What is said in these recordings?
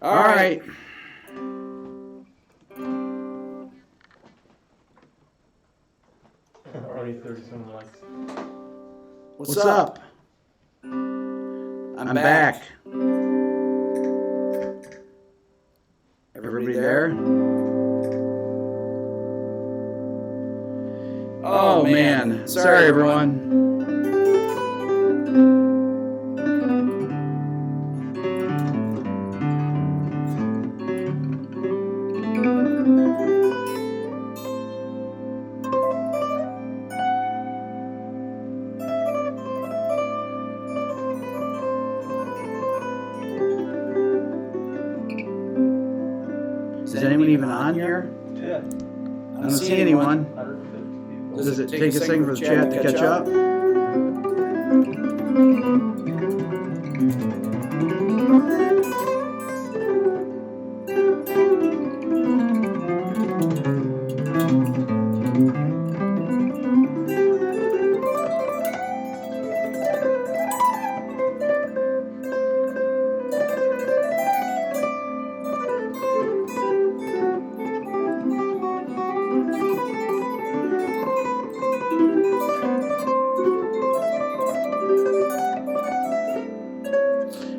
All right. Already 37 likes. What's up? I'm back. Everybody there? Oh, man. Sorry, everyone. Is anyone even on here? Yeah. I don't see anyone. Does it take a second for the chat to catch up?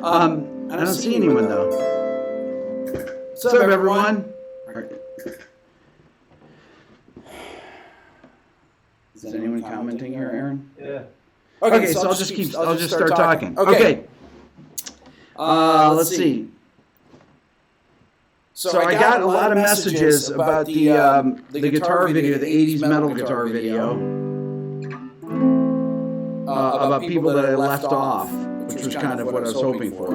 I don't see anyone though. What's up, everyone? Is anyone commenting here, Aaron? Yeah. Okay, so I'll just start talking. Okay. Let's see. So I got a lot of messages about the guitar video, the 80s metal guitar video, about people that I left off, which was kind of what I was hoping for.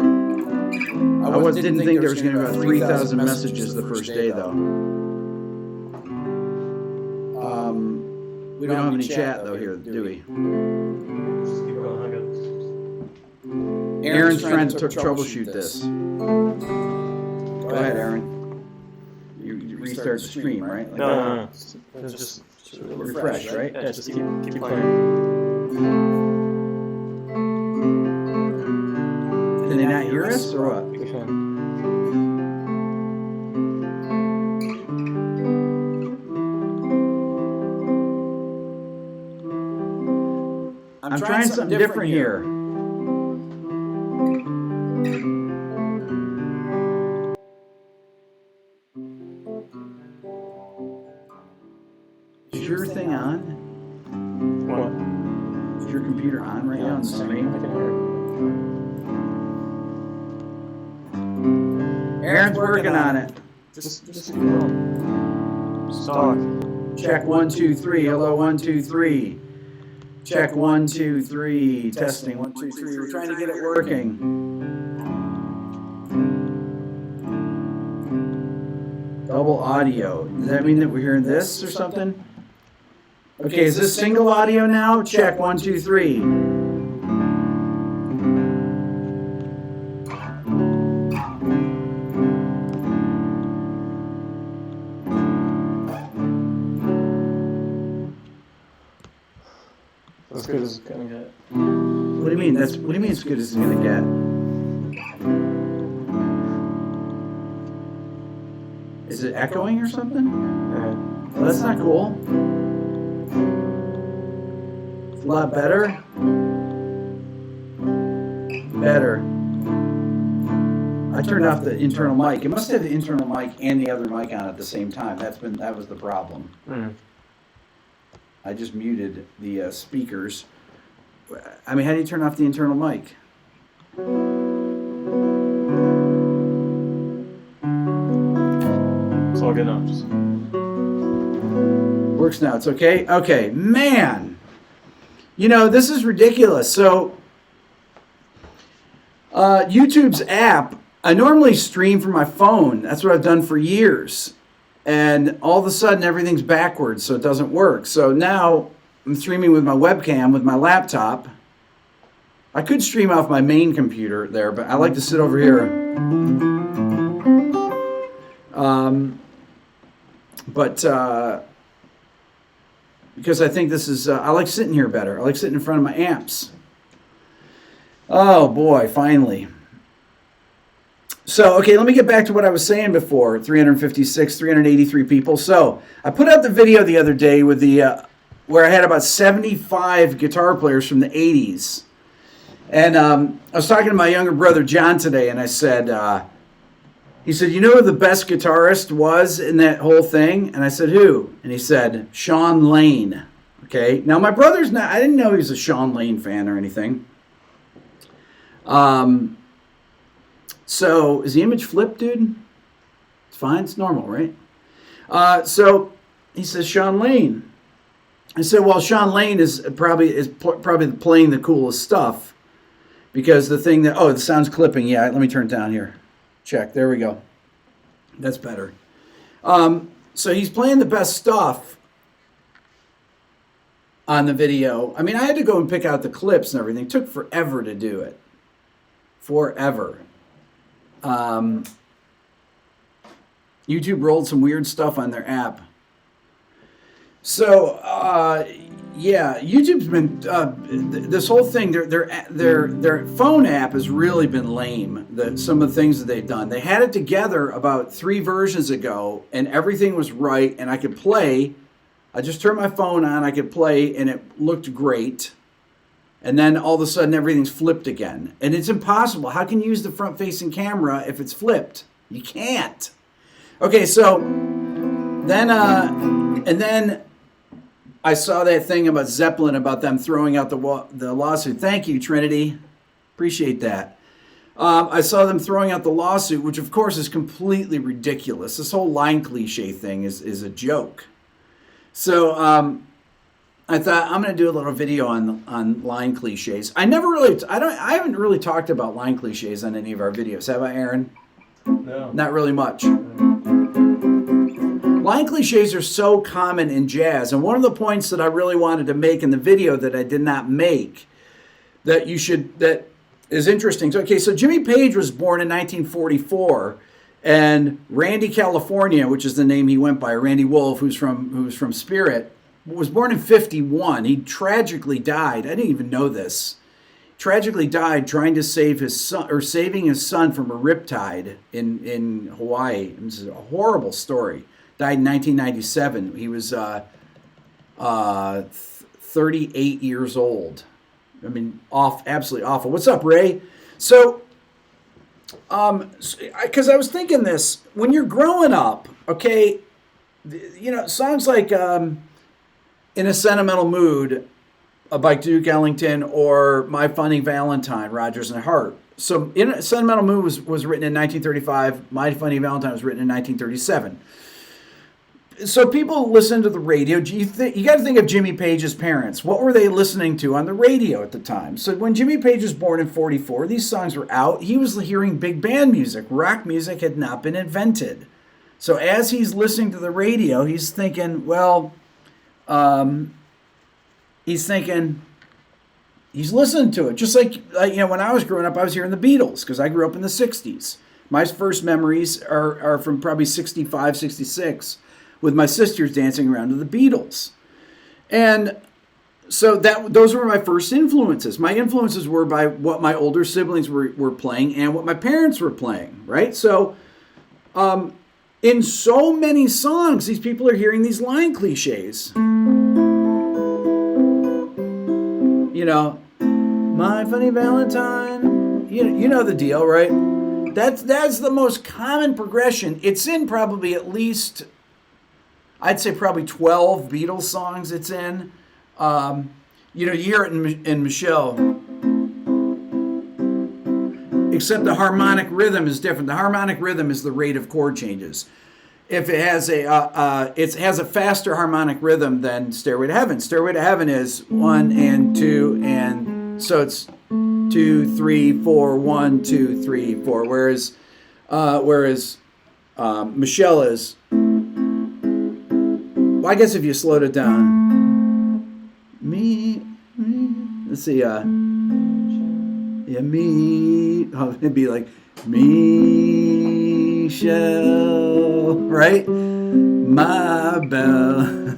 I didn't think there was going to be about 3,000 messages the first day, though. We don't have any chat, though, here, do we? Just keep going. Aaron's trying to troubleshoot this. Go ahead, Aaron. You restart the stream, right? Like No. Just refresh, right? Yeah, just keep playing. Can they not hear us, or what? We can. I'm trying something different here. Is your thing on? What? Is your computer on right now on the I stream? can hear it. Aaron's working on it. Just keep going. Just talk. Check 1, 2, 3. Hello, 1, 2, 3. Check 1, 2, 3. Testing 1, 2, 3. We're trying to get it working. Double audio. Does that mean that we're hearing this or something? Okay, is this single audio now? Check 1, 2, 3. As good as it's gonna get. What do you mean? What do you mean as good as it's gonna get? Is it echoing or something? Yeah. Well, that's not cool. It's a lot better. Better. I turned off the internal mic. It must have the internal mic and the other mic on at the same time. That was the problem. Mm. I just muted the speakers. I mean, how do you turn off the internal mic? It's all good now. Just... Works now. It's okay? Okay. Man. You know, this is ridiculous. So, YouTube's app, I normally stream from my phone. That's what I've done for years. And all of a sudden, everything's backwards, so it doesn't work. So now I'm streaming with my webcam, with my laptop. I could stream off my main computer there, but I like to sit over here. Because I think this is, I like sitting here better. I like sitting in front of my amps. Oh boy, finally. So, okay, let me get back to what I was saying before. 356, 383 people. So, I put out the video the other day with the where I had about 75 guitar players from the 80s. And I was talking to my younger brother, John, today, and I said, he said, you know who the best guitarist was in that whole thing? And I said, who? And he said, Sean Lane. Okay, now my brother's not, I didn't know he was a Sean Lane fan or anything. So, is the image flipped, dude? It's fine, it's normal, right? So, he says, Sean Lane. I said, well, Sean Lane is probably playing the coolest stuff. Because the thing that, the sound's clipping. Yeah, let me turn it down here. Check, there we go. That's better. So, he's playing the best stuff on the video. I mean, I had to go and pick out the clips and everything. It took forever to do it. Forever. YouTube rolled some weird stuff on their app. So, yeah, YouTube's been this whole thing. Their phone app has really been lame. Some of the things that they've done. They had it together about 3 versions ago, and everything was right, and I could play. I just turned my phone on, I could play, and it looked great. And then all of a sudden, everything's flipped again. And it's impossible. How can you use the front-facing camera if it's flipped? You can't. Okay, so then, and then I saw that thing about Zeppelin, about them throwing out the lawsuit. Thank you, Trinity. Appreciate that. I saw them throwing out the lawsuit, which, of course, is completely ridiculous. This whole line cliche thing is a joke. So, I thought I'm going to do a little video on line cliches. I haven't really talked about line cliches on any of our videos, have I, Aaron? No. Not really much. Line cliches are so common in jazz, and one of the points that I really wanted to make in the video that I did not make, that is interesting. So Jimmy Page was born in 1944, and Randy California, which is the name he went by, Randy Wolf, who's from Spirit, was born in 51. He tragically died. I didn't even know this. Tragically died trying to save his son, or saving his son from a riptide in Hawaii. This is a horrible story. Died in 1997. He was 38 years old. I mean, absolutely awful. What's up, Ray? So, because I was thinking this, when you're growing up, okay, songs like In a Sentimental Mood by Duke Ellington or My Funny Valentine, Rodgers and Hart. So In a Sentimental Mood was written in 1935. My Funny Valentine was written in 1937. So people listen to the radio. You got to think of Jimmy Page's parents. What were they listening to on the radio at the time? So when Jimmy Page was born in 44, these songs were out. He was hearing big band music. Rock music had not been invented. So as he's listening to the radio, he's thinking, he's listening to it. Just like when I was growing up, I was hearing the Beatles because I grew up in the 60s. My first memories are from probably 65, 66, with my sisters dancing around to the Beatles. And so those were my first influences. My influences were by what my older siblings were playing and what my parents were playing, right? So in so many songs, these people are hearing these line cliches. My Funny Valentine. You know the deal, right? That's the most common progression. It's in probably at least, I'd say probably 12 Beatles songs it's in. You hear it in Michelle. Except the harmonic rhythm is different. The harmonic rhythm is the rate of chord changes. If it has a faster harmonic rhythm than Stairway to Heaven. Stairway to Heaven is 1 and 2, and so it's 2, 3, 4, 1, 2, 3, 4. Whereas Michelle is. Well, I guess if you slowed it down, let's see. It'd be like Michelle, right? My belle.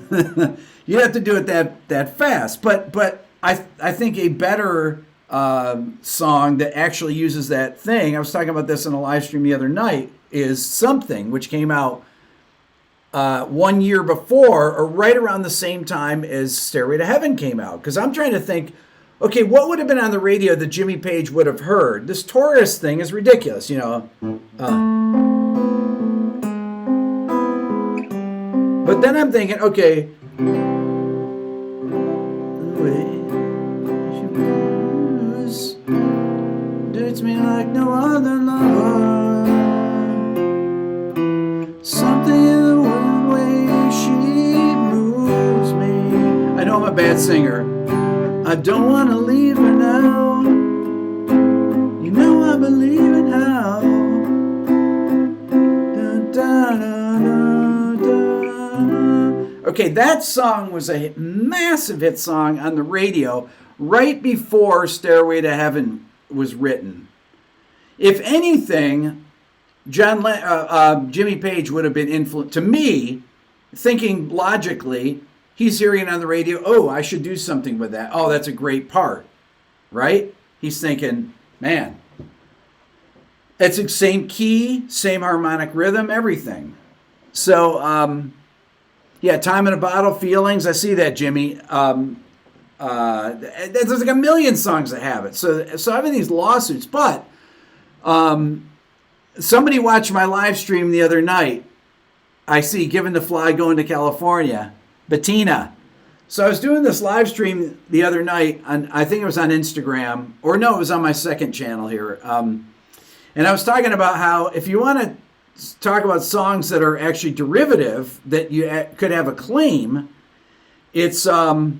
You have to do it that fast, but I think a better song that actually uses that thing. I was talking about this in a live stream the other night, is Something, which came out 1 year before or right around the same time as Stairway to Heaven came out. Because I'm trying to think, okay, what would have been on the radio that Jimmy Page would have heard? This Taurus thing is ridiculous, you know. But then I'm thinking, okay, Dates me like no other love. Something in the way she moves me. I know I'm a bad singer. I don't want to leave her now. You know I believe in how. Okay, that song was a massive hit song on the radio right before Stairway to Heaven was written. If anything, Jimmy Page would have been influenced. To me, thinking logically, he's hearing it on the radio, oh, I should do something with that. Oh, that's a great part, right? He's thinking, man, it's the same key, same harmonic rhythm, everything. So, yeah, Time in a Bottle, Feelings, I see that, Jimmy. There's like a million songs that have it. So having these lawsuits, but somebody watched my live stream the other night. I see, Given to Fly, Going to California, Bettina. So I was doing this live stream the other night, I think it was on Instagram, or no, it was on my second channel here. And I was talking about how if you want to talk about songs that are actually derivative, that you could have a claim, it's Led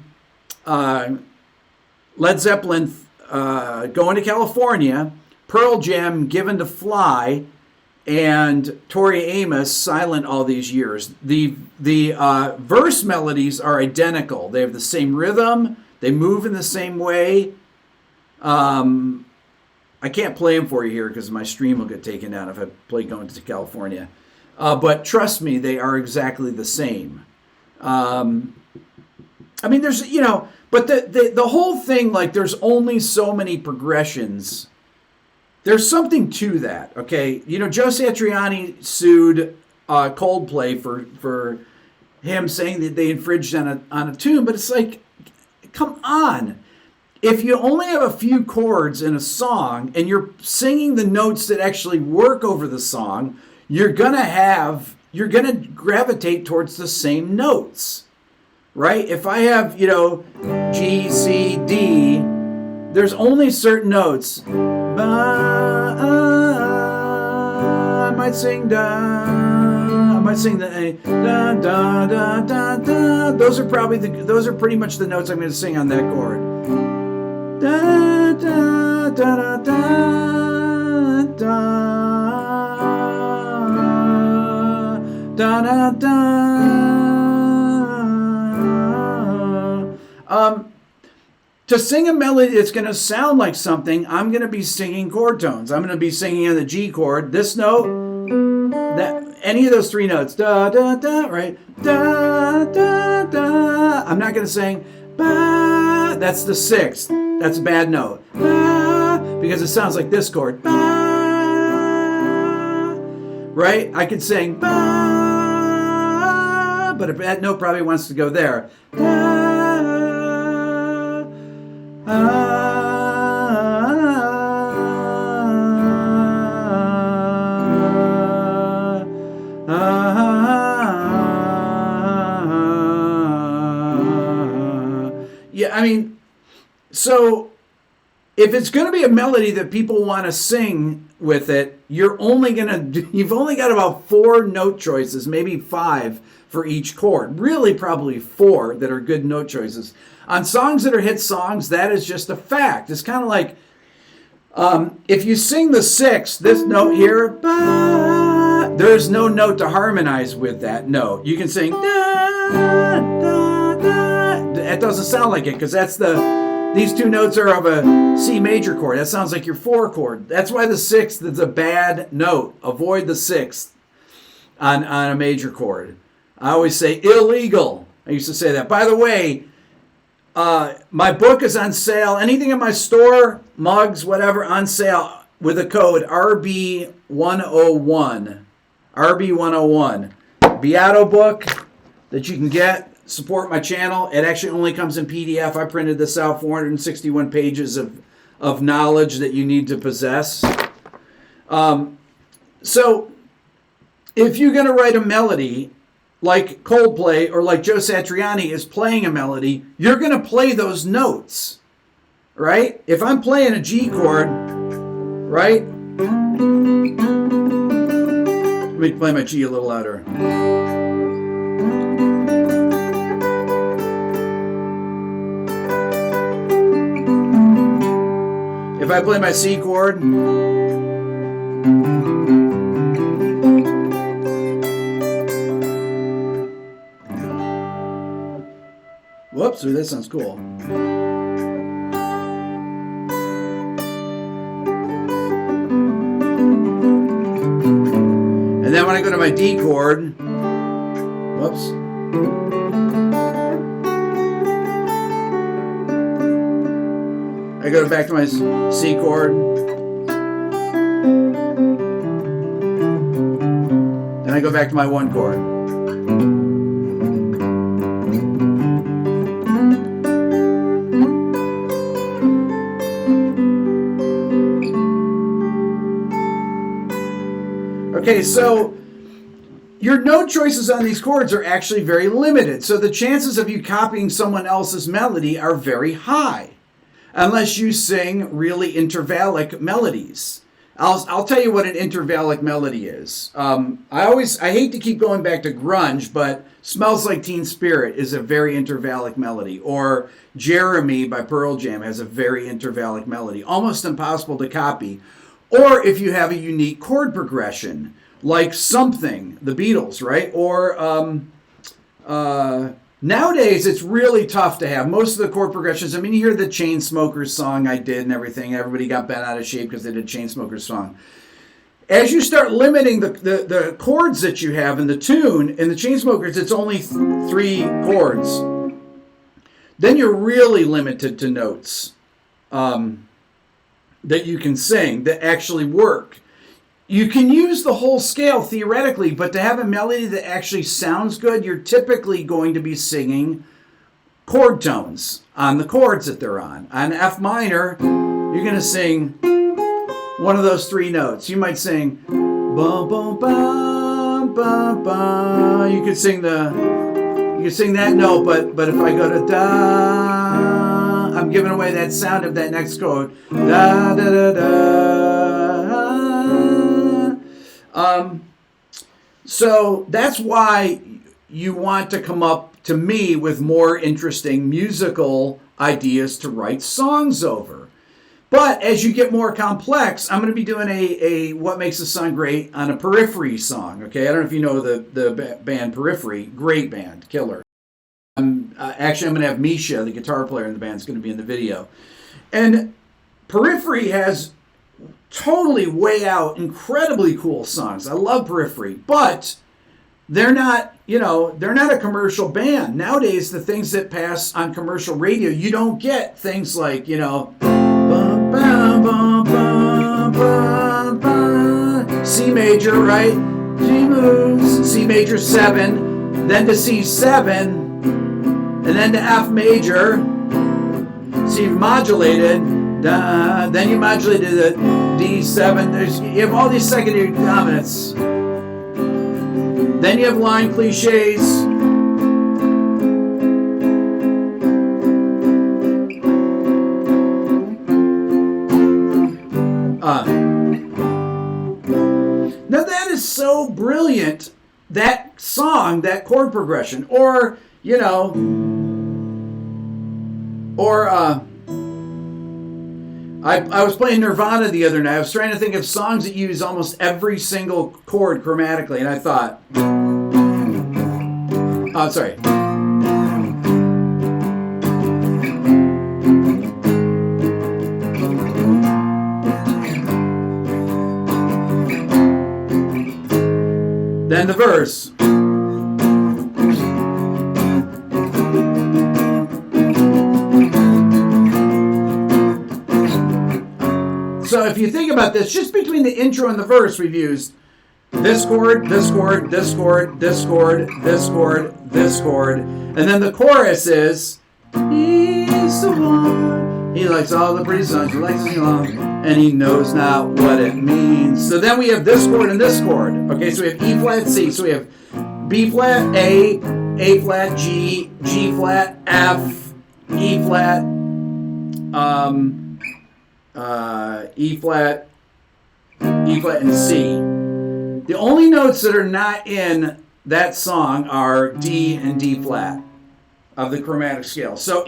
Zeppelin, Going to California, Pearl Jam, Given to Fly, and Tori Amos, Silent All These Years. The verse melodies are identical. They have the same rhythm. They move in the same way. I can't play them for you here because my stream will get taken down if I play Going to California. But trust me, they are exactly the same. I mean, there's, you know, but the whole thing, like, there's only so many progressions. There's something to that, okay? You know, Joe Satriani sued Coldplay for him saying that they infringed on a tune, but it's like, come on. If you only have a few chords in a song and you're singing the notes that actually work over the song, you're gonna gravitate towards the same notes, right? If I have, you know, G, C, D, there's only certain notes. I might sing da, I might sing the A, da da da da da. Those are pretty much the notes I'm going to sing on that chord. Da da da da da da da da da. To sing a melody that's going to sound like something, I'm going to be singing chord tones. I'm going to be singing on the G chord, this note, that, any of those three notes, da da da, right? Da da da. I'm not going to sing ba. That's the sixth. That's a bad note. Ba, because it sounds like this chord. Ba, right? I could sing ba, but a bad note probably wants to go there. Da, yeah, I mean, so if it's going to be a melody that people want to sing with it, you've only got about 4 note choices, maybe 5 for each chord. Really, probably 4 that are good note choices. On songs that are hit songs, that is just a fact. It's kind of like if you sing the sixth, this note here, ba, there's no note to harmonize with that note. You can sing da, da, da. It doesn't sound like it because these 2 notes are of a C major chord. That sounds like your 4 chord. That's why the 6th is a bad note. Avoid the 6th on a major chord. I always say illegal. I used to say that. By the way, My book is on sale. Anything in my store, mugs, whatever, on sale with a code RB101. RB101. Beato book that you can get. Support my channel. It actually only comes in PDF. I printed this out, 461 pages of knowledge that you need to possess. So if you're going to write a melody like Coldplay or like Joe Satriani is playing a melody, you're going to play those notes, right? If I'm playing a G chord, right? Let me play my G a little louder. If I play my C chord, whoops, that sounds cool. And then when I go to my D chord, whoops. I go back to my C chord. Then I go back to my 1 chord. Okay, so your note choices on these chords are actually very limited. So the chances of you copying someone else's melody are very high, unless you sing really intervallic melodies. I'll tell you what an intervallic melody is. I hate to keep going back to grunge, but Smells Like Teen Spirit is a very intervallic melody. Or Jeremy by Pearl Jam has a very intervallic melody. Almost impossible to copy. Or if you have a unique chord progression, like Something, the Beatles, right? Or nowadays, it's really tough to have. Most of the chord progressions, I mean, you hear the Chainsmokers song I did and everything. Everybody got bent out of shape because they did Chainsmokers song. As you start limiting the chords that you have in the tune, in the Chainsmokers, it's only 3 chords. Then you're really limited to notes that you can sing that actually work. You can use the whole scale theoretically, but to have a melody that actually sounds good, you're typically going to be singing chord tones on the chords that they're on. On F minor, you're going to sing one of those 3 notes. You might sing ba ba ba ba ba. You could sing that note, but if I go to da, I'm giving away that sound of that next chord. Da da da da. So that's why you want to come up to me with more interesting musical ideas to write songs over. But as you get more complex, I'm going to be doing a What Makes a Song Great on a Periphery song. Okay, I don't know if you know the band Periphery. Great band, killer. Actually, I'm going to have Misha, the guitar player in the band, is going to be in the video. And Periphery has totally way out, incredibly cool songs. I love Periphery, but they're not, they're not a commercial band. Nowadays, the things that pass on commercial radio, you don't get things like, C major, right? G moves, C major 7, then to C7, and then to F major. So you've modulated, then you modulated the D7. You have all these secondary dominants. Then you have line cliches. Now that is so brilliant, that song, that chord progression, or I was playing Nirvana the other night. I was trying to think of songs that use almost every single chord chromatically, and I thought, sorry. Then the verse. if you think about this, just between the intro and the verse, we've used this chord, this chord, this chord, this chord, this chord, this chord. And then the chorus is, he's the one. He likes all the pretty songs, he likes to sing along, and he knows not what it means. So then we have this chord and this chord. Okay, so we have E flat C. So we have B flat, A flat, G, G flat, F, E flat, E flat, and C. The only notes that are not in that song are D and D flat of the chromatic scale. So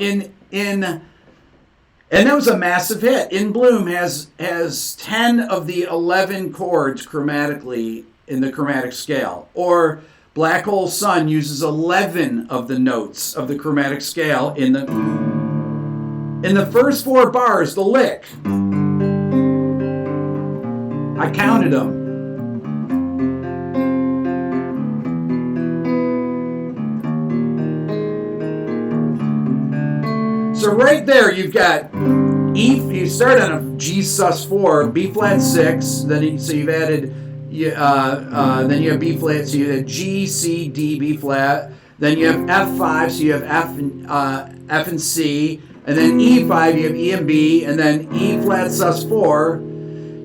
and that was a massive hit. In Bloom has 10 of the 11 chords chromatically in the chromatic scale. Or Black Hole Sun uses 11 of the notes of the chromatic scale in the first 4 bars, the lick. I counted them. So right there, you've got E. You start on a G sus4, B flat 6. Then so you've added, then you have B flat. So you had G, C, D, B flat. Then you have F5. So you have F and C. And then E5. You have E and B. And then E flat sus4.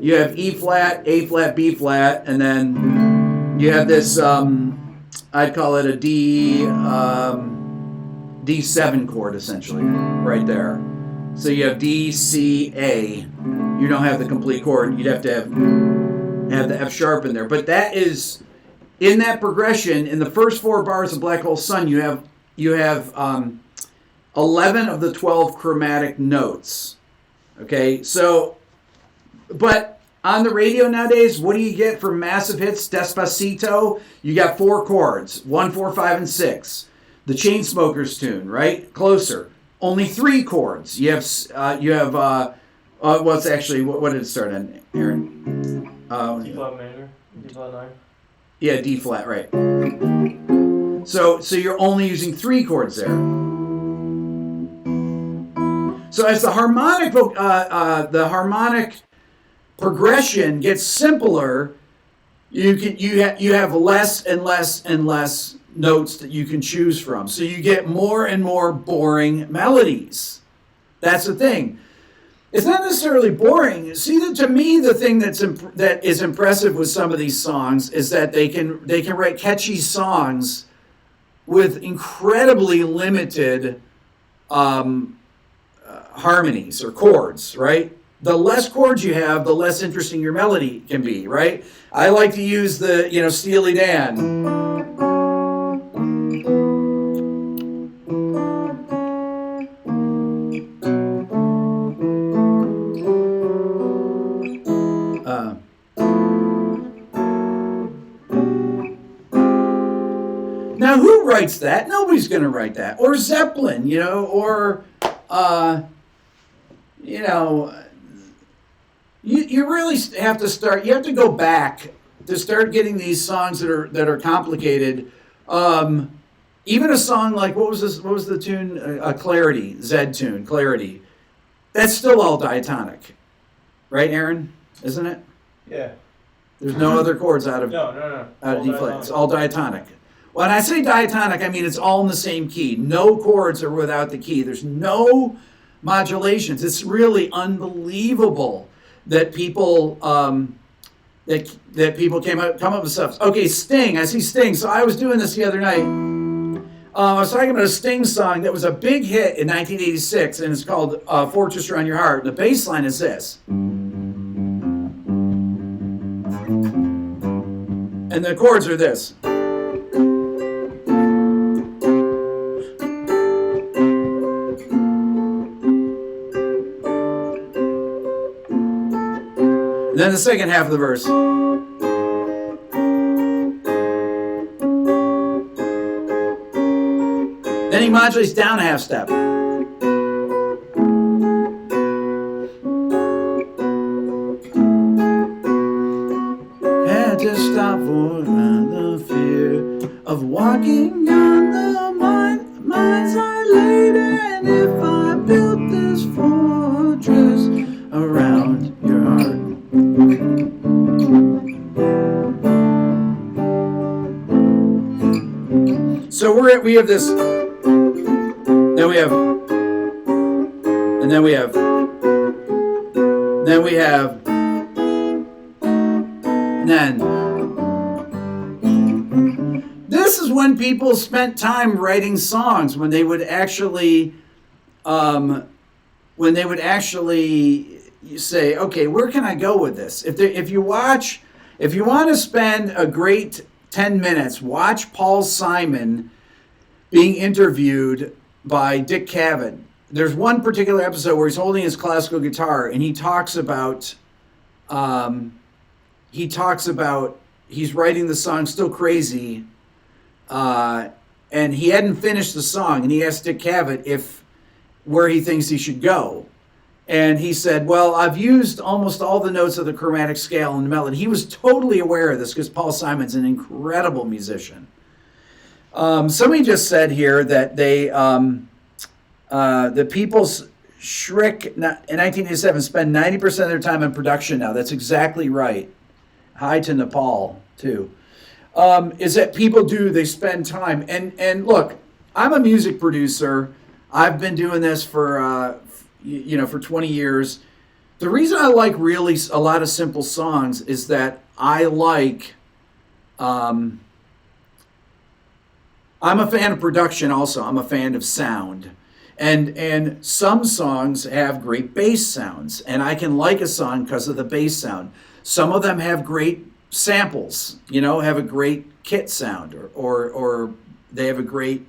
You have E flat, A flat, B flat, and then you have this. I'd call it a D7 chord, essentially, right there. So you have D, C, A. You don't have the complete chord. You'd have to have the F sharp in there. But that is, in that progression, in the first 4 bars of Black Hole Sun, you have 11 of the 12 chromatic notes. Okay, so, but on the radio nowadays, what do you get for massive hits? Despacito, you got 4 chords, 1, 4, 5, and 6. The Chainsmokers tune, right? Closer. Only 3 chords. You have what's actually, what did it start on, Aaron? D flat major, D flat 9. Yeah, D flat, right. So you're only using 3 chords there. So as the harmonic progression gets simpler, you have less and less and less notes that you can choose from. So you get more and more boring melodies. That's the thing. It's not necessarily boring. See, to me, the thing that is impressive with some of these songs is that they can write catchy songs with incredibly limited harmonies or chords, right? The less chords you have, the less interesting your melody can be, right? I like to use the, Steely Dan. Now, who writes that? Nobody's going to write that. Or Zeppelin, or, you really have to start. You have to go back to start getting these songs that are complicated. Even a song like what was the tune? Clarity, Zed tune, Clarity. That's still all diatonic, right, Aaron? Isn't it? Yeah. There's no other chords out of No. Out of D flat. It's all diatonic. When I say diatonic, I mean it's all in the same key. No chords are without the key. There's no modulations. It's really unbelievable that people that people come up with stuff. Okay, Sting. I see Sting. So I was doing this the other night. I was talking about a Sting song that was a big hit in 1986, and it's called "Fortress Around Your Heart." The bass line is this, and the chords are this. And then the second half of the verse. Then he modulates down a half step. Had to stop for the fear of walking on the mind's eye later. And if I built this fortress around your heart. So we have this, then we have, and then we have, then we have, and then. This is when people spent time writing songs, when they would actually, say, okay, where can I go with this? If you want to spend a great 10 minutes, watch Paul Simon being interviewed by Dick Cavett. There's one particular episode where he's holding his classical guitar and he talks about he's writing the song Still Crazy, and he hadn't finished the song, and he asked Dick Cavett where he thinks he should go. And he said, well, I've used almost all the notes of the chromatic scale and the melody. He was totally aware of this because Paul Simon's an incredible musician. Somebody just said here that the People's Schrick in 1987 spend 90% of their time in production now. That's exactly right. Hi to Nepal, too. Is that they spend time. And look, I'm a music producer. I've been doing this for 20 years. The reason I like really a lot of simple songs is that I like, I'm a fan of production also. I'm a fan of sound. And some songs have great bass sounds, and I can like a song because of the bass sound. Some of them have great samples, have a great kit sound, or they have a great,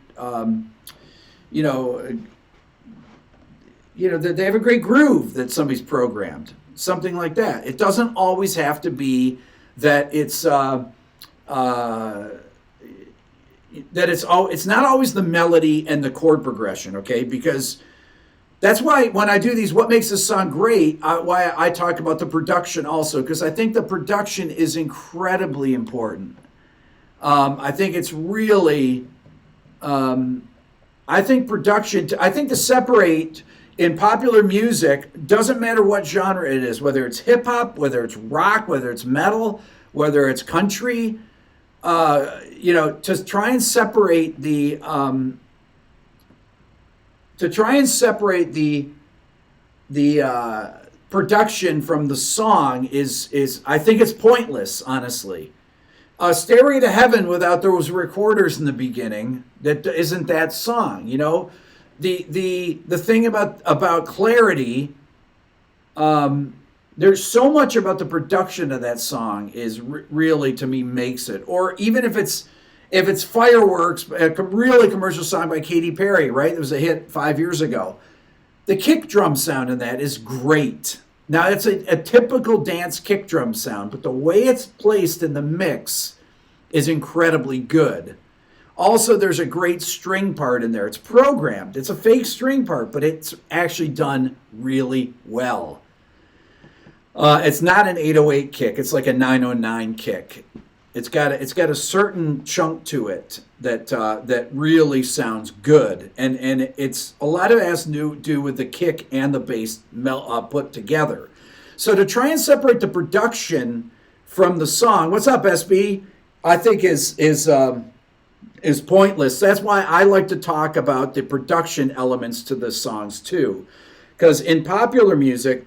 they have a great groove that somebody's programmed, something like that. It doesn't always have to be that it's not always the melody and the chord progression, okay? Because that's why when I do these, what makes this song great, why I talk about the production also, because I think the production is incredibly important. I think it's really, I think to separate in popular music, doesn't matter what genre it is, whether it's hip hop, whether it's rock, whether it's metal, whether it's country, to try and separate the production from the song is I think it's pointless, honestly. Stairway to Heaven without those recorders in the beginning, that isn't that song, The thing about Clarity, there's so much about the production of that song is really, to me, makes it. Or even if it's Fireworks, a really commercial song by Katy Perry, right? It was a hit 5 years ago. The kick drum sound in that is great. Now, it's a typical dance kick drum sound, but the way it's placed in the mix is incredibly good. Also, there's a great string part in there. It's programmed. It's a fake string part, but it's actually done really well. It's not an 808 kick. It's like a 909 kick. It's got a certain chunk to it that really sounds good, and it's a lot of it has to do with the kick and the bass put together. So to try and separate the production from the song, what's up, SB? I think is pointless. That's why I like to talk about the production elements to the songs too, because in popular music,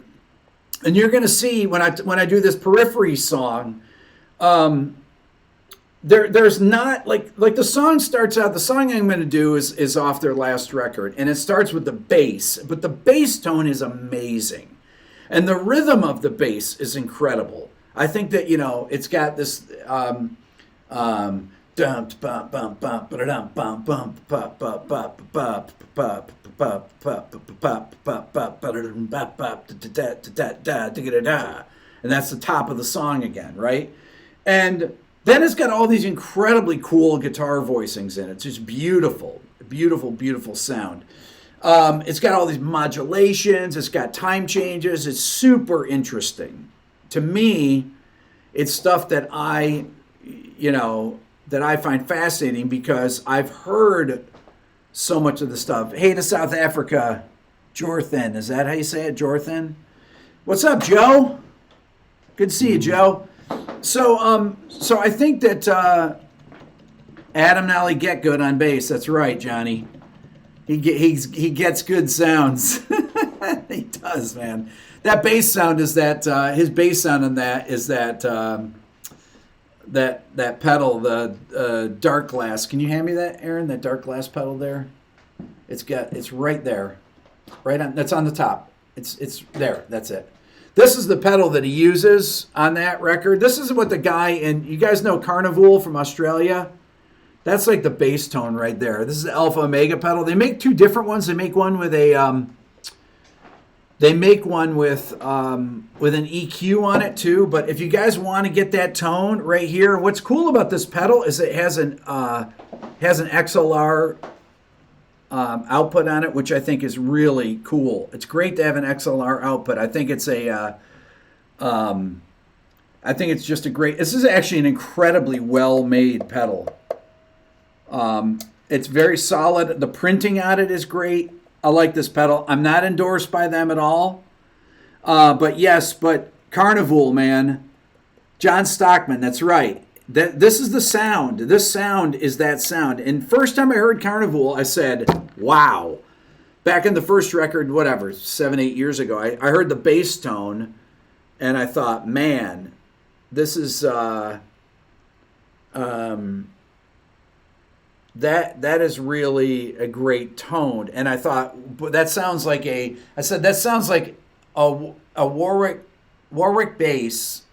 and you're going to see when I do this Periphery song, there's not like the song starts out. The song I'm going to do is off their last record, and it starts with the bass, but the bass tone is amazing, and the rhythm of the bass is incredible. I think that it's got this. And that's the top of the song again, right? And then it's got all these incredibly cool guitar voicings in it. It's just beautiful, beautiful, beautiful sound. It's got all these modulations. It's got time changes. It's super interesting. To me, it's stuff that I find fascinating because I've heard so much of the stuff. Hey to South Africa, Jorthan. Is that how you say it, Jorthan? What's up, Joe? Good to see you, Joe. So I think that Adam Nolly get good on bass. That's right, Johnny. He gets good sounds. He does, man. That bass sound is that his bass sound on that is that that pedal, the dark glass. Can you hand me that, Aaron? That dark glass pedal there. It's right there, right on. That's on the top. It's there. That's it. This is the pedal that he uses on that record. This is what the guy in, you guys know Carnival from Australia? That's like the bass tone right there. This is the Alpha Omega pedal. They make two different ones. They make one with a an EQ on it too. But if you guys want to get that tone right here, what's cool about this pedal is it has an XLR output on it, which I think is really cool. It's great to have an XLR output. I think it's just a great. This is actually an incredibly well-made pedal. It's very solid. The printing on it is great. I like this pedal. I'm not endorsed by them at all. But Carnival, man. John Stockman, that's right. This is the sound. This sound is that sound. And first time I heard Carnival, I said, wow. Back in the first record, 7-8 years ago, I heard the bass tone, and I thought, man, this is... That is really a great tone, and I thought that sounds like a Warwick bass.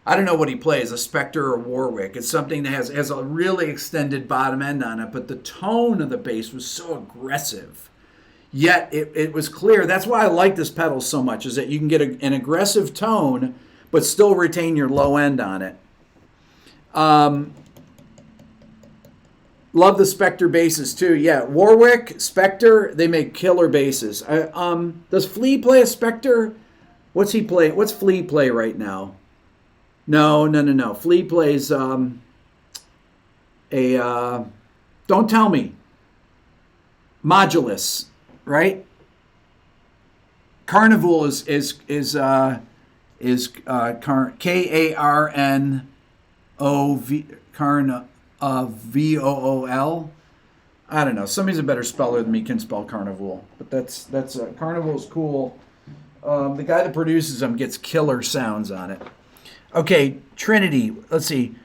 I don't know what he plays, a Spectre or Warwick. It's something that has a really extended bottom end on it, but the tone of the bass was so aggressive. Yet it was clear. That's why I like this pedal so much, is that you can get an aggressive tone, but still retain your low end on it. Love the Spectre basses too. Yeah, Warwick, Spectre, they make killer basses. Does Flea play a Spectre? What's he play? What's Flea play right now? No. Flea plays don't tell me. Modulus, right? Carnival is Karnov VOOL. I don't know. Somebody's a better speller than me can spell Carnival, but that's Carnival's cool. The guy that produces them gets killer sounds on it. Okay, Trinity. Let's see.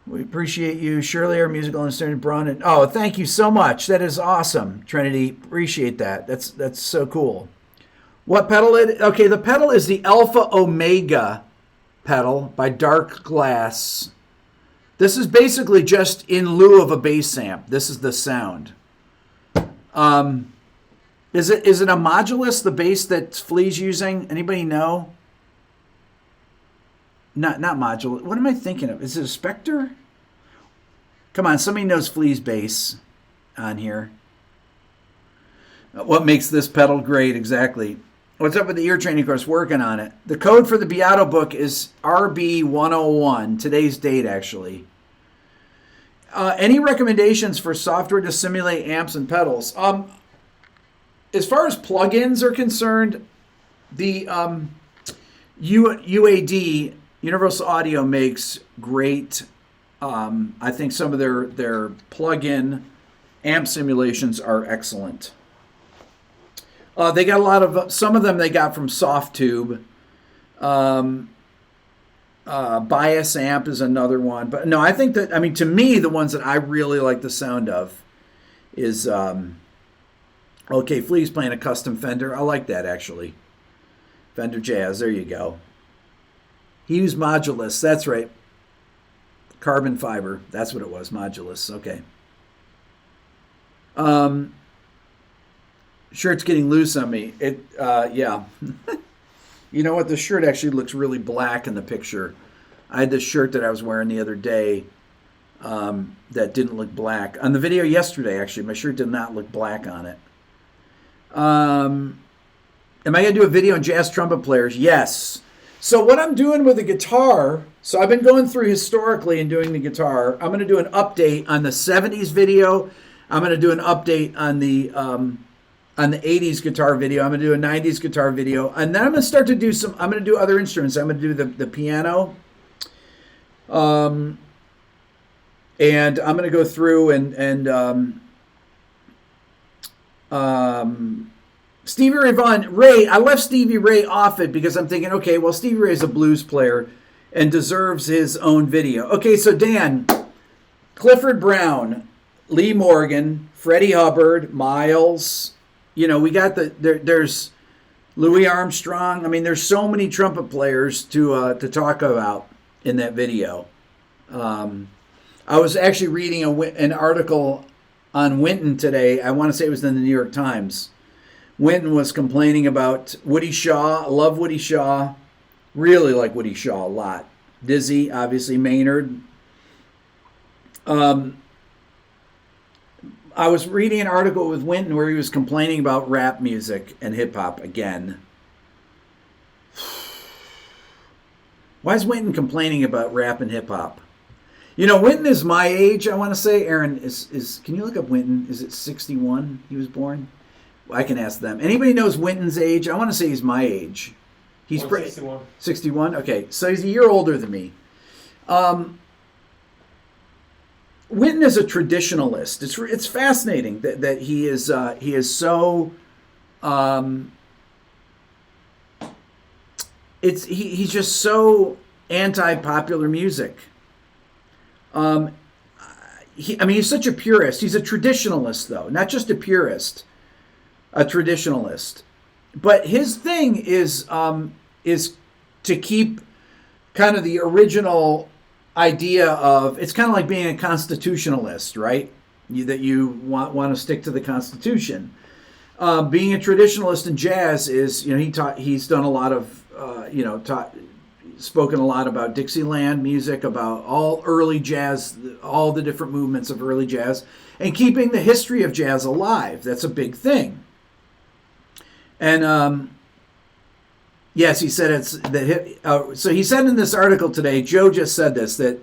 We appreciate you. Surely our musical instrument brought it. Oh, thank you so much. That is awesome, Trinity. Appreciate that. That's so cool. What pedal it? Okay, the pedal is the Alpha Omega pedal by Dark Glass. This is basically just in lieu of a bass amp. This is the sound. Is it a modulus, the bass that Flea's using? Anybody know? Not modulus. What am I thinking of? Is it a Spectre? Come on, somebody knows Flea's bass on here. What makes this pedal great? Exactly. What's up with the ear training course? Working on it. The code for the Beato book is RB101. Today's date, actually. Any recommendations for software to simulate amps and pedals? As far as plugins are concerned, the UAD, Universal Audio, makes great. I think some of their plug-in amp simulations are excellent. They got a lot of, some of them they got from Softtube. Bias Amp is another one. But no, I think that, to me, the ones that I really like the sound of is, okay, Flea's playing a custom Fender. I like that, actually. Fender Jazz, there you go. He used Modulus, that's right. Carbon fiber, that's what it was, Modulus, okay. Shirt's getting loose on me. Yeah. You know what? The shirt actually looks really black in the picture. I had this shirt that I was wearing the other day that didn't look black. On the video yesterday, actually, my shirt did not look black on it. Am I going to do a video on jazz trumpet players? Yes. So what I'm doing with the guitar, so I've been going through historically and doing the guitar. I'm going to do an update on the 70s video. I'm going to do an update on the 80s guitar video. I'm going to do a 90s guitar video. And then I'm going to start to do I'm going to do other instruments. I'm going to do the piano. And I'm going to go through and Stevie Ray Vaughan. I left Stevie Ray off it because I'm thinking, okay, well, Stevie Ray is a blues player and deserves his own video. Okay, so Dan, Clifford Brown, Lee Morgan, Freddie Hubbard, Miles. We got there's Louis Armstrong. I mean, there's so many trumpet players to talk about in that video. I was actually reading an article on Wynton today. I want to say it was in the New York Times. Wynton was complaining about Woody Shaw. I love Woody Shaw. Really like Woody Shaw a lot. Dizzy, obviously, Maynard. I was reading an article with Wynton where he was complaining about rap music and hip-hop again. Why is Wynton complaining about rap and hip-hop? Wynton is my age, I want to say. Aaron, can you look up Wynton? Is it 61 he was born? I can ask them. Anybody knows Wynton's age? I want to say he's my age. He's 61. 61? Okay, so he's a year older than me. Wynton is a traditionalist. It's fascinating that he is so he's just so anti-popular music. He's such a purist. He's a traditionalist, though, not just a purist, a traditionalist. But his thing is to keep kind of the original idea of, it's kind of like being a constitutionalist, right? That you want to stick to the Constitution. Being a traditionalist in jazz is, he's done a lot of, spoken a lot about Dixieland music, about all early jazz, all the different movements of early jazz, and keeping the history of jazz alive. That's a big thing. And yes, he said so he said in this article today, Joe just said this, that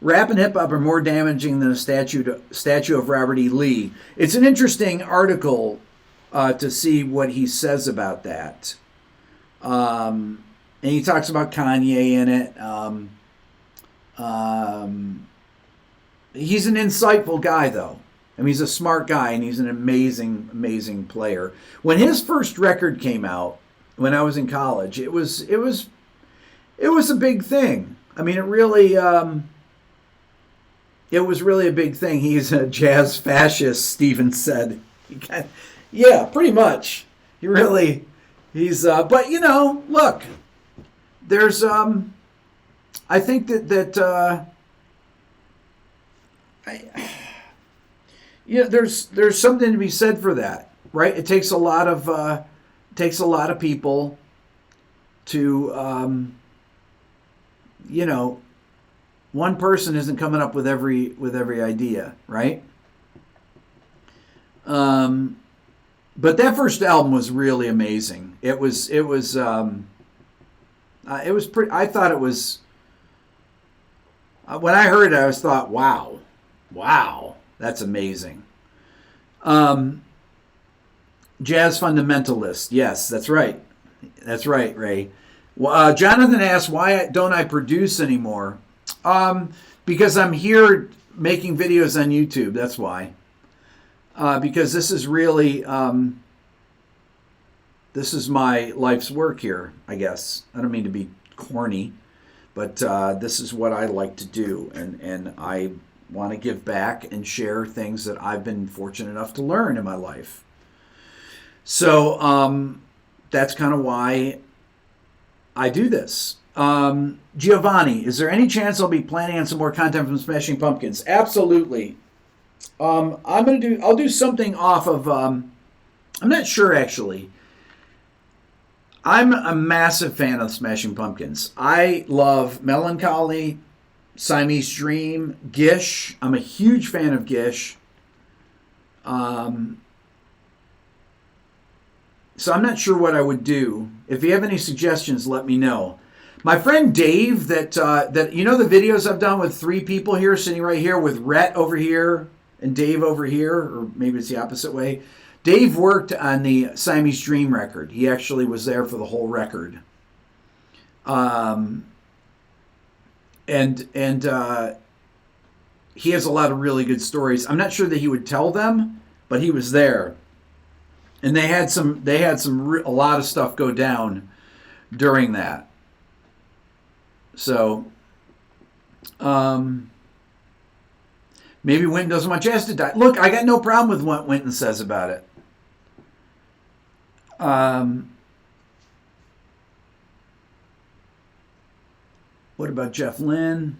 rap and hip hop are more damaging than a statue of Robert E. Lee. It's an interesting article to see what he says about that. And he talks about Kanye in it. He's an insightful guy, though. I mean, he's a smart guy, and he's an amazing, amazing player. When his first record came out, when I was in college, it was a big thing. I mean, it was really a big thing. He's a jazz fascist, Steven said. Yeah, pretty much. He's but look, there's I think that there's something to be said for that, right? It takes a lot of people to one person isn't coming up with every idea, right? But that first album was really amazing. It was pretty. I thought it was. When I heard it, I was thought, wow, that's amazing. Jazz fundamentalist. Yes, that's right. That's right, Ray. Jonathan asked, why don't I produce anymore? Because I'm here making videos on YouTube. That's why. Because this is really, this is my life's work here, I guess. I don't mean to be corny, but this is what I like to do. And I want to give back and share things that I've been fortunate enough to learn in my life. So that's kind of why I do this. Giovanni, is there any chance I'll be planning on some more content from Smashing Pumpkins? Absolutely. I'll do something off of, I'm not sure actually. I'm a massive fan of Smashing Pumpkins. I love Melancholy, Siamese Dream, Gish. I'm a huge fan of Gish. So I'm not sure what I would do. If you have any suggestions, let me know. My friend Dave, that the videos I've done with 3 people here, sitting right here, with Rhett over here and Dave over here, or maybe it's the opposite way. Dave worked on the Siamese Dream record. He actually was there for the whole record. And he has a lot of really good stories. I'm not sure that he would tell them, but he was there, and they had a lot of stuff go down during that. So, maybe Winton doesn't want Jazz to die. Look, I got no problem with what Winton says about it. What about Jeff Lynne?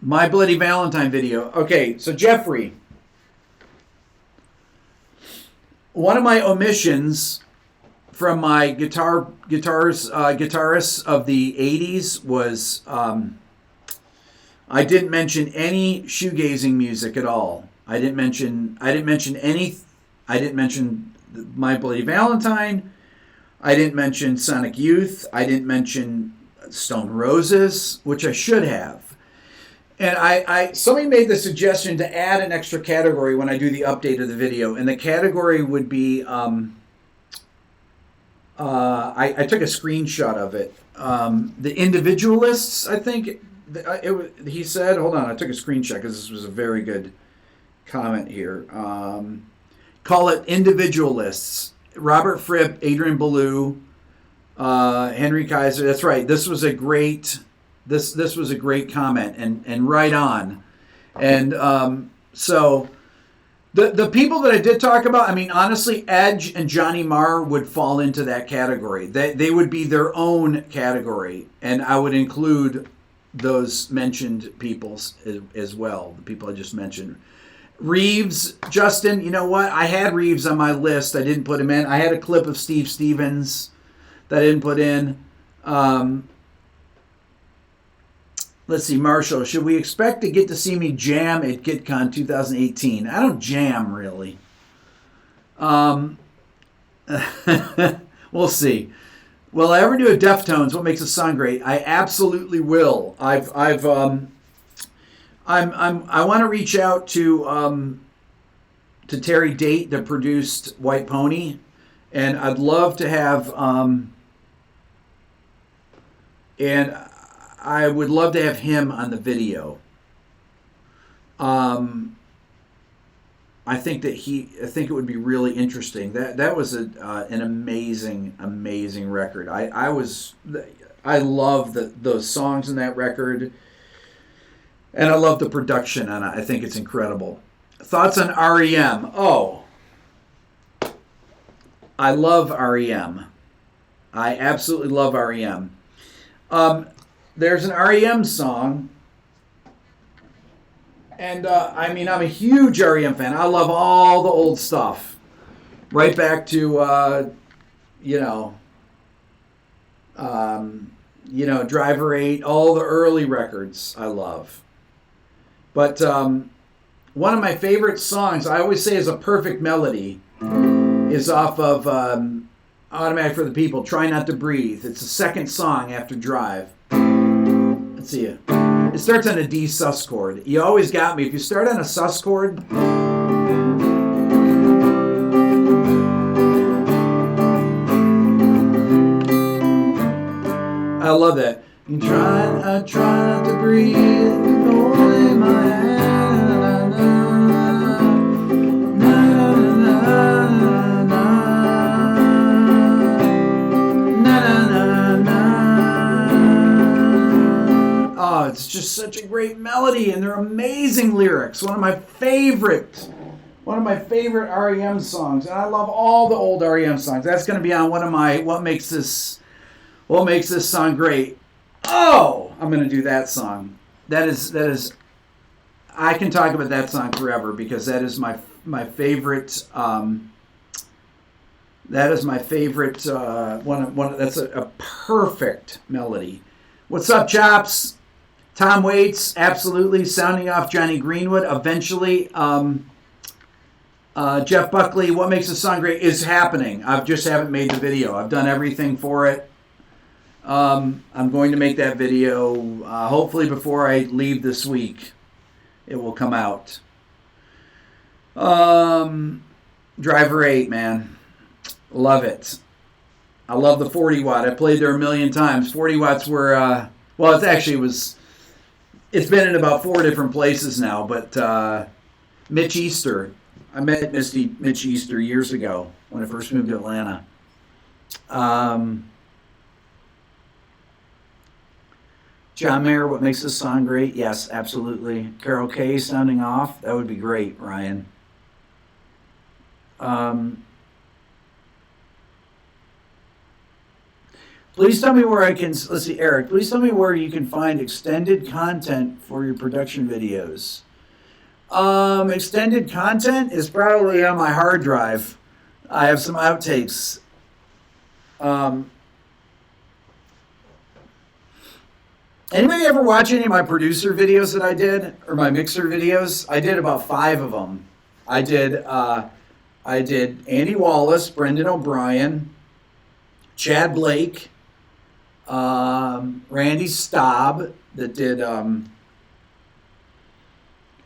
My Bloody Valentine video. Okay, so Jeffrey, one of my omissions from my guitarists of the 80s was I didn't mention any shoegazing music at all. I didn't mention My Bloody Valentine. I didn't mention Sonic Youth. I didn't mention Stone Roses, which I should have. And somebody made the suggestion to add an extra category when I do the update of the video, and the category would be I took a screenshot of it. The individualists, I think he said. Hold on, I took a screenshot because this was a very good comment here. Call it individualists. Robert Fripp, Adrian Ballou, Henry Kaiser. That's right. This was a great comment and right on. And so the people that I did talk about, I mean, honestly, Edge and Johnny Marr would fall into that category. They would be their own category, and I would include those mentioned peoples as well, the people I just mentioned. Reeves, Justin, you know what? I had Reeves on my list. I didn't put him in. I had a clip of Steve Stevens that I didn't put in. Let's see, Marshall, should we expect to get to see me jam at GitCon 2018? I don't jam, really. We'll see. Will I ever do a Deftones? What makes a song great? I absolutely will. I want to reach out to Terry Date that produced White Pony, and I'd love to have and I would love to have him on the video. I think it would be really interesting. That was an amazing record. I love those songs in that record. And I love the production on it. I think it's incredible. Thoughts on REM? Oh, I love REM. I absolutely love REM. There's an REM song, and I'm a huge REM fan. I love all the old stuff, right back to Driver 8, all the early records I love. But one of my favorite songs, I always say is a perfect melody, is off of Automatic for the People, Try Not to Breathe. It's the second song after Drive. Let's see it. It starts on a D sus chord. You always got me. If you start on a sus chord, I love that. I try not to breathe, holding my hand. Oh, it's just such a great melody, and they're amazing lyrics. One of my favorite REM songs, and I love all the old REM songs. That's going to be on one of my What Makes This Song Great. Oh, I'm going to do that song. That is. I can talk about that song forever because that is my favorite. That is my favorite. One. That's a perfect melody. What's up, Chops? Tom Waits, absolutely. Sounding off Johnny Greenwood. Eventually, Jeff Buckley, What Makes a Song Great is happening. I just haven't made the video. I've done everything for it. I'm going to make that video hopefully before I leave this week. It will come out. Driver 8, man. Love it. I love the 40 watt. I played there a million times. 40 watts were Well, it's been in about 4 different places now, but Mitch Easter. I met Mitch Easter years ago when I first moved to Atlanta. John Mayer, what makes this song great? Yes, absolutely. Carol Kay sounding off. That would be great, Ryan. Please tell me where I can, let's see, Eric, please tell me where you can find extended content for your production videos. Extended content is probably on my hard drive. I have some outtakes. Anybody ever watch any of my producer videos that I did, or my mixer videos? I did about 5 of them. I did Andy Wallace, Brendan O'Brien, Chad Blake, Randy Staub that did.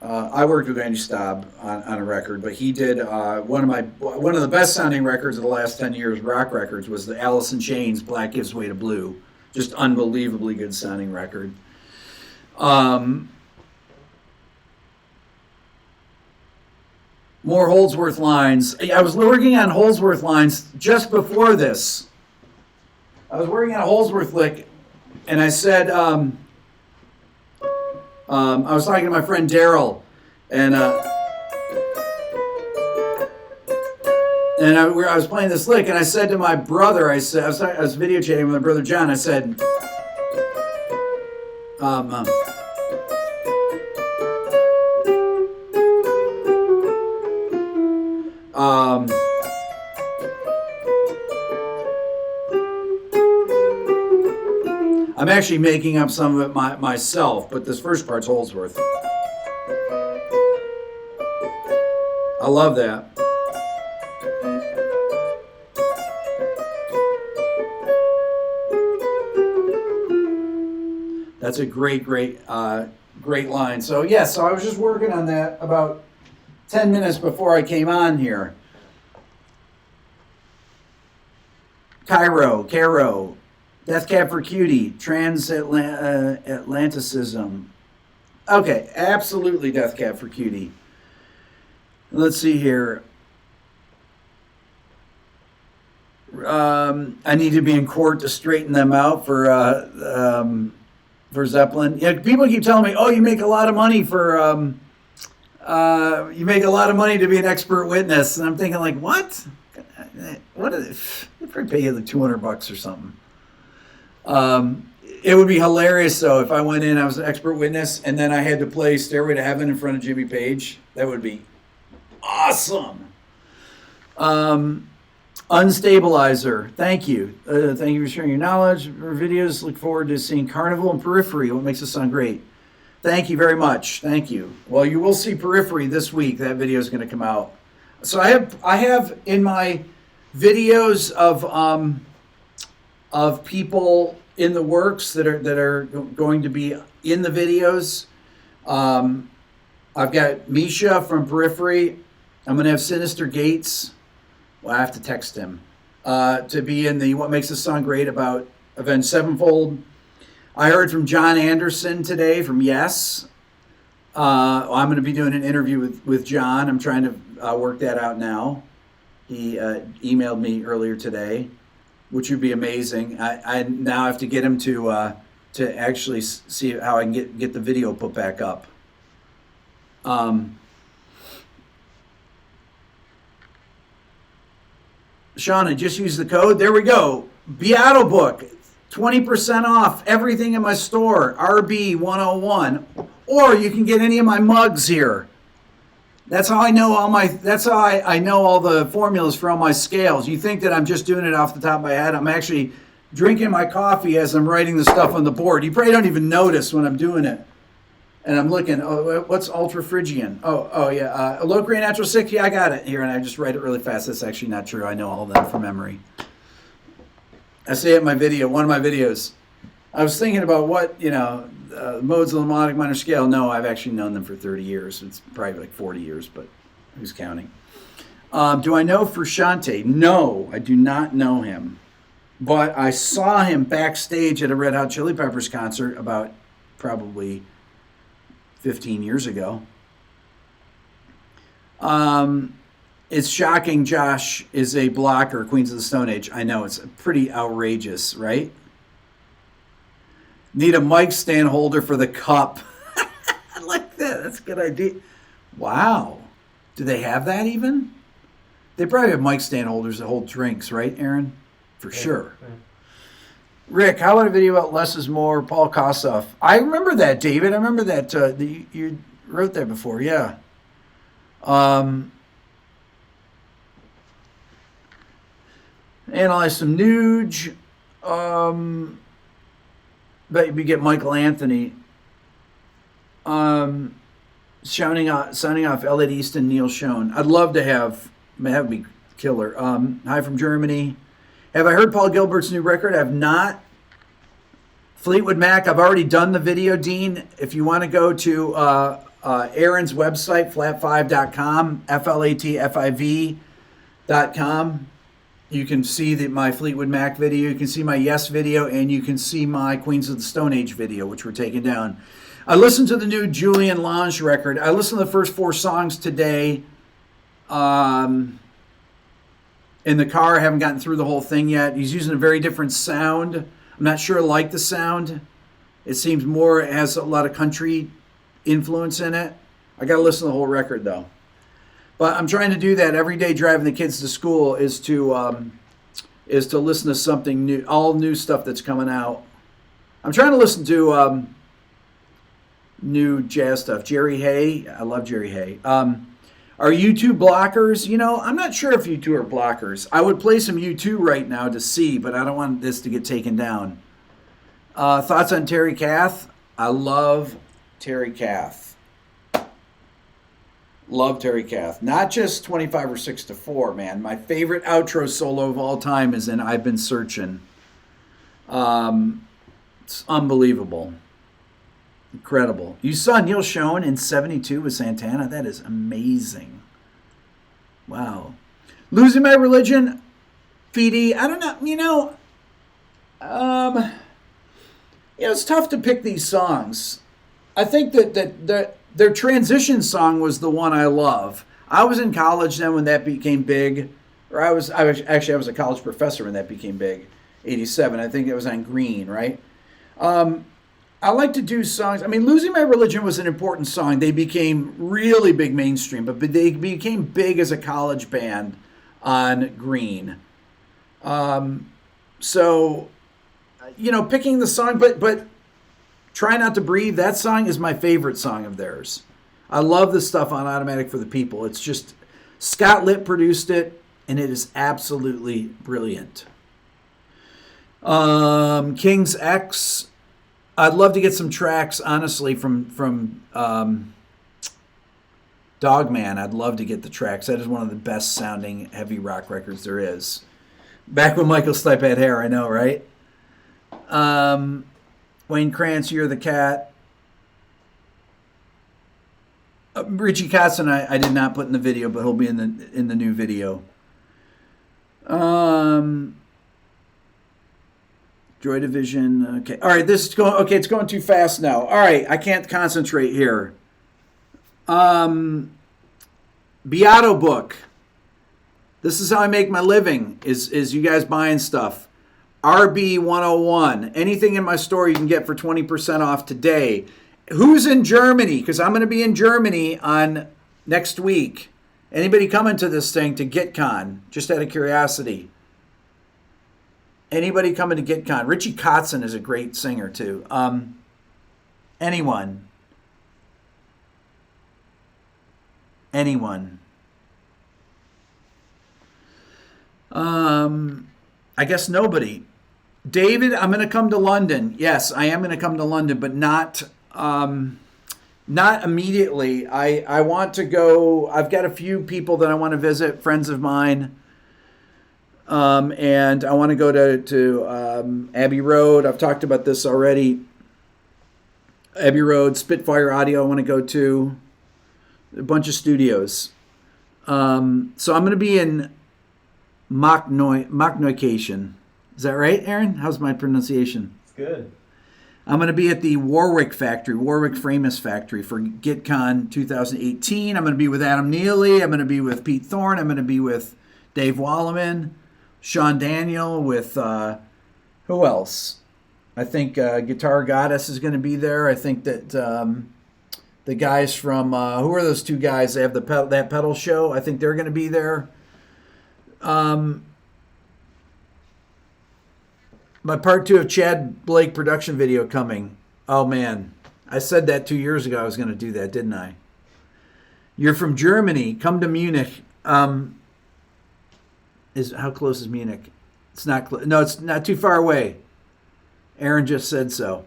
I worked with Randy Staub on a record, but he did one of the best sounding records of the last 10 years, rock records, was the Alice in Chains "Black Gives Way to Blue." Just unbelievably good sounding record. More Holdsworth lines. I was working on Holdsworth lines just before this. I was working on a Holdsworth lick, and I said, I was talking to my friend Daryl, and I was playing this lick, and I said to my brother, I was video chatting with my brother John. I said, I'm actually making up some of it myself, but this first part's Holdsworth. I love that. That's a great line. So yes, so I was just working on that about 10 minutes before I came on here. Cairo, Death Cab for Cutie, Transatlanticism. Okay, absolutely Death Cab for Cutie. Let's see here. I need to be in court to straighten them out for Zeppelin. Yeah, people keep telling me, "Oh, you make a lot of money to be an expert witness," and I'm thinking, like, what? What? They probably pay you like $200 or something. It would be hilarious though if I went in, I was an expert witness, and then I had to play "Stairway to Heaven" in front of Jimmy Page. That would be awesome. Unstabilizer, thank you. Thank you for sharing your knowledge. Our videos, look forward to seeing Carnival and Periphery. What makes this sound great? Thank you very much. Thank you. Well, you will see Periphery this week. That video is going to come out. So I have in my videos of people in the works that are going to be in the videos. I've got Misha from Periphery. I'm going to have Sinister Gates. Well, I have to text him to be in the What Makes This Song Great about Avenged Sevenfold. I heard from John Anderson today from Yes. I'm going to be doing an interview with John. I'm trying to work that out now. He emailed me earlier today, which would be amazing. I now have to get him to actually see how I can get the video put back up. Sean, I just used the code. There we go. Beato book, 20% off everything in my store, RB101. Or you can get any of my mugs here. That's how I know I know all the formulas for all my scales. You think that I'm just doing it off the top of my head. I'm actually drinking my coffee as I'm writing the stuff on the board. You probably don't even notice when I'm doing it. And I'm looking, what's Ultra Phrygian? Oh yeah, Low Grade Natural 6, yeah, I got it here, and I just write it really fast. That's actually not true. I know all of them from memory. I say it in my video, one of my videos. I was thinking about what, modes of the melodic minor scale. No, I've actually known them for 30 years. It's probably like 40 years, but who's counting? Do I know Frusciante? No, I do not know him. but I saw him backstage at a Red Hot Chili Peppers concert about probably 15 years ago. It's shocking Josh is a blocker, Queens of the Stone Age. I know, it's pretty outrageous, right? Need a mic stand holder for the cup. I like that. That's a good idea. Wow. Do they have that even? They probably have mic stand holders that hold drinks, right, Aaron? For sure. Yeah. Rick, how about a video about less is more, Paul Kossoff? I remember that, David. I remember that. You wrote that before, yeah. Analyze some Nuge. Bet we get Michael Anthony. Sounding off Elliot Easton, Neil Schoen. I'd love to have, that would be killer. Hi from Germany. Have I heard Paul Gilbert's new record? I have not. Fleetwood Mac, I've already done the video, Dean. If you want to go to Aaron's website, flat5.com, FLATFIV.com, you can see my Fleetwood Mac video, you can see my Yes video, and you can see my Queens of the Stone Age video, which we're taking down. I listened to the new Julian Lange record. I listened to the first 4 songs today. In the car, I haven't gotten through the whole thing yet. He's using a very different sound. I'm not sure I like the sound. It seems more, it has a lot of country influence in it. I got to listen to the whole record though. But I'm trying to do that every day driving the kids to school is to listen to something new, all new stuff that's coming out. I'm trying to listen to new jazz stuff. Jerry Hay, I love Jerry Hay. Are U2 blockers? You know, I'm not sure if U2 are blockers. I would play some U2 right now to see, but I don't want this to get taken down. Thoughts on Terry Kath? I love Terry Kath. Love Terry Kath. Not just 25 or 6 to 4, man. My favorite outro solo of all time is in I've Been Searching. It's unbelievable. Incredible. You saw Neil Schoen in 72 with Santana? That is amazing. Wow. Losing My Religion, Feedy, I don't know. It's tough to pick these songs. I think that their transition song was the one I love. I was in college then when that became big. Or I was a college professor when that became big. 87. I think it was on Green, right? I like to do songs. I mean, Losing My Religion was an important song. They became really big mainstream, but they became big as a college band on Green. So, picking the song, but Try Not to Breathe, that song is my favorite song of theirs. I love the stuff on Automatic for the People. It's just, Scott Litt produced it, and it is absolutely brilliant. King's X, I'd love to get some tracks, honestly, from Dogman. I'd love to get the tracks. That is one of the best sounding heavy rock records there is. Back when Michael Stipe had hair, I know, right? Wayne Krantz, You're the Cat. Richie Kotzen, I did not put in the video, but he'll be in the new video. Joy Division. Okay. All right. This is going. Okay. It's going too fast now. All right. I can't concentrate here. Beato book. This is how I make my living. Is you guys buying stuff? RB 101. Anything in my store you can get for 20% off today. Who's in Germany? Because I'm going to be in Germany on next week. Anybody coming to this thing to GitCon? Just out of curiosity. Anybody coming to GitCon? Richie Kotzen is a great singer too. Anyone? I guess nobody. David, I'm going to come to London. Yes, I am going to come to London, but not immediately. I want to go. I've got a few people that I want to visit, friends of mine. And I want to go to Abbey Road. I've talked about this already. Abbey Road, Spitfire Audio I want to go to. A bunch of studios. So I'm going to be in Machnoication. Is that right, Aaron? How's my pronunciation? It's good. I'm going to be at the Warwick Framus factory for GitCon 2018. I'm going to be with Adam Neely. I'm going to be with Pete Thorne. I'm going to be with Dave Walleman, Sean Daniel, with who else? I think Guitar Goddess is going to be there. I think that the guys from, who are those two guys? They have that pedal show. I think they're going to be there. My part 2 of Chad Blake production video coming. Oh, man. I said that 2 years ago I was going to do that, didn't I? You're from Germany. Come to Munich. How close is Munich? It's not close. No, it's not too far away. Aaron just said so.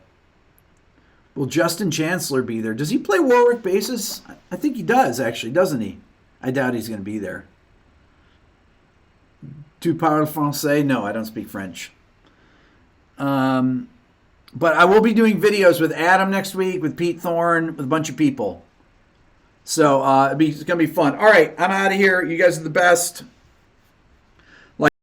Will Justin Chancellor be there? Does he play Warwick basses? I think he does, actually, doesn't he? I doubt he's going to be there. Tu parles français? No, I don't speak French. But I will be doing videos with Adam next week, with Pete Thorne, with a bunch of people. So it's going to be fun. All right, I'm out of here. You guys are the best.